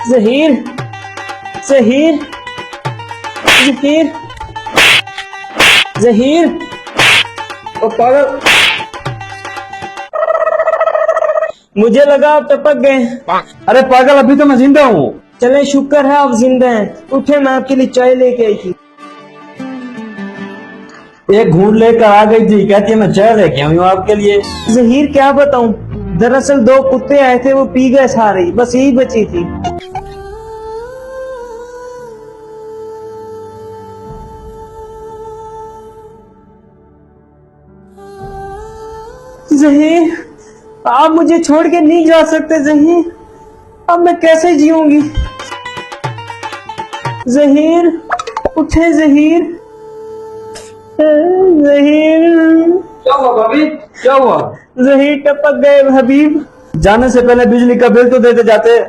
जहीर, जहीर, जहीर, जहीर, ओ पागल, मुझे लगा आप टपक गए। अरे पागल, अभी तो मैं जिंदा हूँ। चले शुक्र है आप जिंदा हैं। उठे, मैं आपके लिए चाय लेके आई थी। एक घूंट लेकर आ गई थी, कहती है मैं चाय लेके आई हूँ आपके लिए। जहीर क्या बताऊं, दरअसल 2 कुत्ते आए थे, वो पी गए सारे, बस यही बची थी। जहीर, आप मुझे छोड़ के नहीं जा सकते जहीर। अब मैं कैसे जीऊंगी? जहीर, उठे जहीर, जहीर। क्या हुआ भाभी, क्या हुआ? जहीर टपक गए हबीब। जाने से पहले बिजली का बिल तो देते जाते।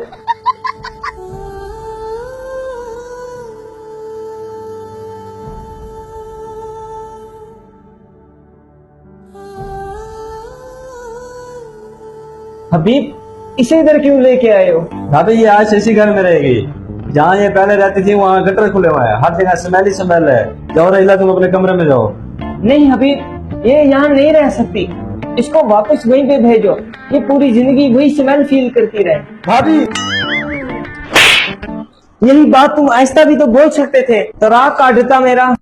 हबीब, इसे इधर क्यों लेके आए हो? भाभी ये आज इसी घर में रहेगी। जहाँ ये पहले रहती थी वहाँ गटर खुले हुए हैं, हर जगह स्मेल ही स्मेल है। जाओ रहीला, तुम अपने कमरे में जाओ। नहीं हबीब, ये यहाँ नहीं रह सकती। इसको वापस वहीं पे भेजो। ये पूरी जिंदगी वही स्मेल फील करती रहे। भाभी, यही बात तुम आहिस्ता भी तो बोल सकते थे, तो राग काटता मेरा।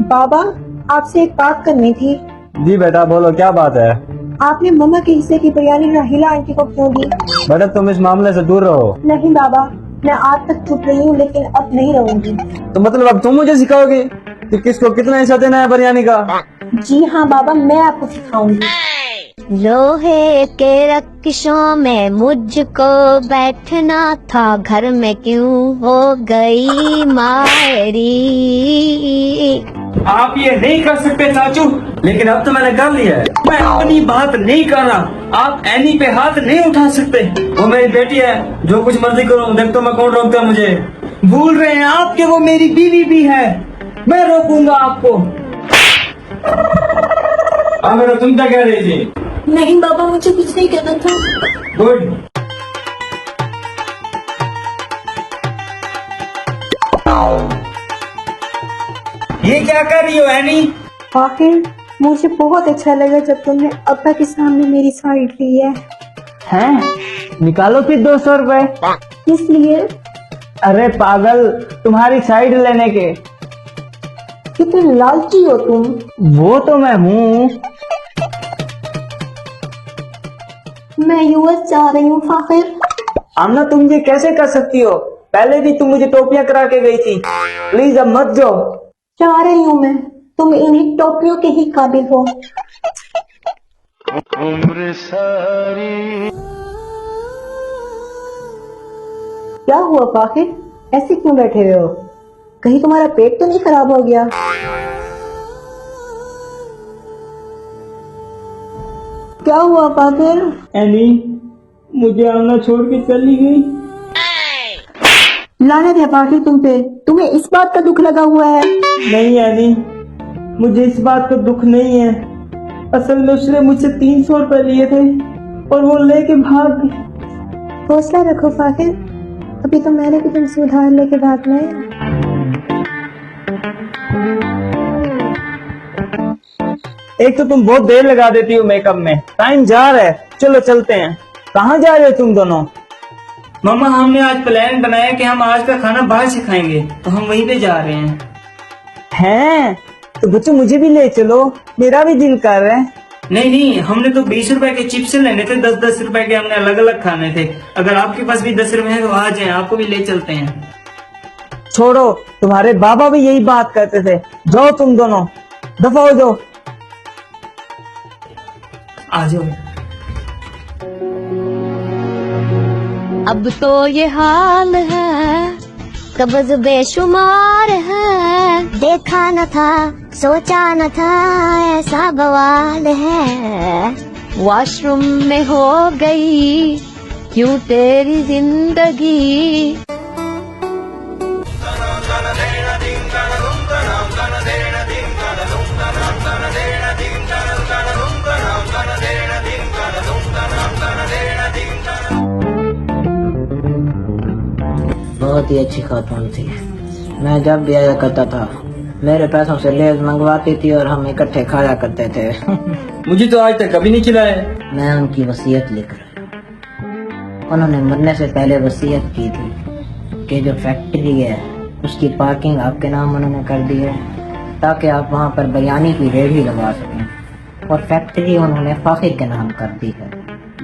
बाबा, आपसे एक बात करनी थी। जी बेटा बोलो, क्या बात है? आपने मम्मा के हिस्से की बिरयानी राहिला आंटी को क्यों दी? बेटा तुम इस मामले से दूर रहो। नहीं बाबा, मैं आज तक चुप रही हूँ, लेकिन अब नहीं रहूंगी। तो मतलब अब तुम मुझे सिखाओगे कि किसको कितना हिस्सा देना है बिरयानी का? जी हाँ बाबा, मैं आपको सिखाऊंगी। लोहे के रक्षों में मुझको बैठना था, घर में क्यों हो गई मायरी। आप ये नहीं कर सकते चाचू। लेकिन अब तो मैंने कर लिया है। मैं अपनी बात नहीं कर रहा। आप एनी पे हाथ नहीं उठा सकते। वो मेरी बेटी है, जो कुछ मर्जी करो, देख तो मैं कौन रोकता है मुझे। भूल रहे हैं आप कि वो मेरी बीवी भी है। मैं रोकूंगा आपको। हाँ बेटा, तुम क्या कह रही थी? नहीं बाबा, मुझे कुछ नहीं कहना था। गुड। ये क्या कर रही हो एनी? आखिर मुझे बहुत अच्छा लगा जब तुमने अब्बा के सामने मेरी साइड ली है। हैं? निकालो फिर 200 रुपए। इसलिए अरे पागल, तुम्हारी साइड लेने के। कितने लालची हो तुम। वो तो मैं हूँ। मैं यूएस जा रही हूँ फाखिर। आमना, तुम ये कैसे कर सकती हो? पहले भी तुम मुझे टोपियां करा के गई थी। प्लीज अब मत जाओ। जा रही हूँ मैं, तुम इन्हीं टोपियों के ही काबिल हो। उम्र सारी। क्या हुआ फाखिर, ऐसे क्यों बैठे हुए हो? कहीं तुम्हारा पेट तो नहीं खराब हो गया? क्या हुआ फाखिर? एनी, मुझे आमना छोड़ के चली गई। लानत है फाखिर तुम पे, तुम्हें इस बात का दुख लगा हुआ है। नहीं एनी, मुझे इस बात का दुख नहीं है। असल में उसने मुझसे 300 रुपए लिए थे और वो लेके भाग गई। हौसला रखो फाखिर, अभी तो मैंने भी तुमसे उधार लेके भागना है। एक तो तुम बहुत देर लगा देती हो मेकअप में। टाइम जा रहा है, चलो चलते हैं। कहाँ जा रहे हो तुम दोनों? मम्मा, हमने आज प्लान बनाया कि हम आज का खाना बाहर से खाएंगे, तो हम वहीं पे जा रहे हैं। हैं? तो बच्चों मुझे भी ले चलो, मेरा भी दिल कर रहा है। नहीं नहीं, हमने तो 20 रुपए के चिप्स लेने थे, 10-10 रुपए के हमने अलग अलग खाने थे। अगर आपके पास भी 10 रुपए हैं तो आ जाए, आपको भी ले चलते हैं। छोड़ो, तुम्हारे बाबा भी यही बात करते थे। जाओ तुम दोनों, दफा हो जाओ। आ जाओ। अब तो ये हाल है, कब्ज बेशुमार है। देखा न था, सोचा न था, ऐसा बवाल है। वॉशरूम में हो गई क्यों तेरी जिंदगी। Ding बहुत ही अच्छी खातून थी। मैं जब भी आया करता था मेरे पैसों से लेज मंगवाती थी और हम इकट्ठे खाया करते थे। मुझे तो आज तक कभी नहीं खिलाए। मैं उनकी वसीयत लिख रहा। उन्होंने मरने से पहले वसीयत की थी कि जो फैक्ट्री है उसकी पार्किंग आपके नाम उन्होंने कर दी है ताकि आप वहाँ पर बिरयानी की रेहड़ी लगा सकें, और फैक्ट्री उन्होंने फाखिर के नाम कर दी है।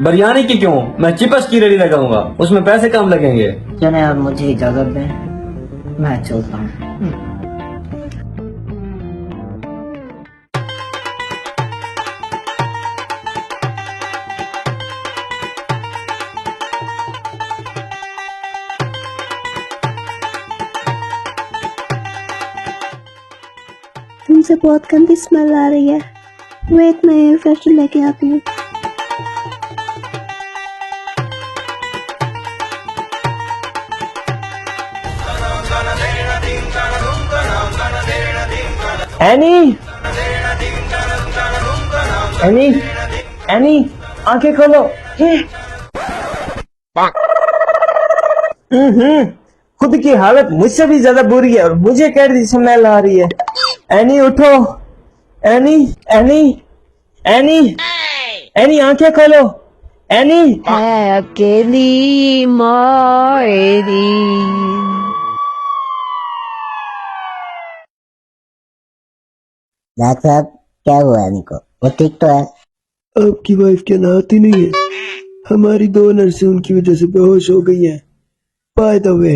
बिरयानी की क्यों, मैं चिप्स की रेडी लगाऊंगा, उसमें पैसे कम लगेंगे। चले आप मुझे इजाजत दें, मैं चलता हूँ। तुमसे बहुत गंदी स्मेल आ रही है। वेट, मैं एयर फ्रेशनर लेके आती हूँ। एनी, एनी, एनी, आंखें खोलो। खुद की हालत मुझसे भी ज्यादा बुरी है और मुझे कह रही स्मेल आ रही है। एनी उठो, एनी, एनी, एनी, एनी आंखें खोलो, एनी। है अकेली मोरी। डॉक्टर साहब, क्या हुआ इनको? वो ठीक तो है? आपकी वाइफ क्या नहाती नहीं है? हमारी 2 नर्सें उनकी वजह से बेहोश हो गई हैं। By the way,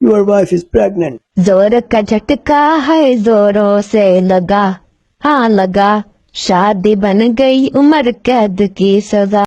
your wife is pregnant. जोर का झटका है जोरों से लगा, हाँ लगा, शादी बन गई उम्र कैद की सजा।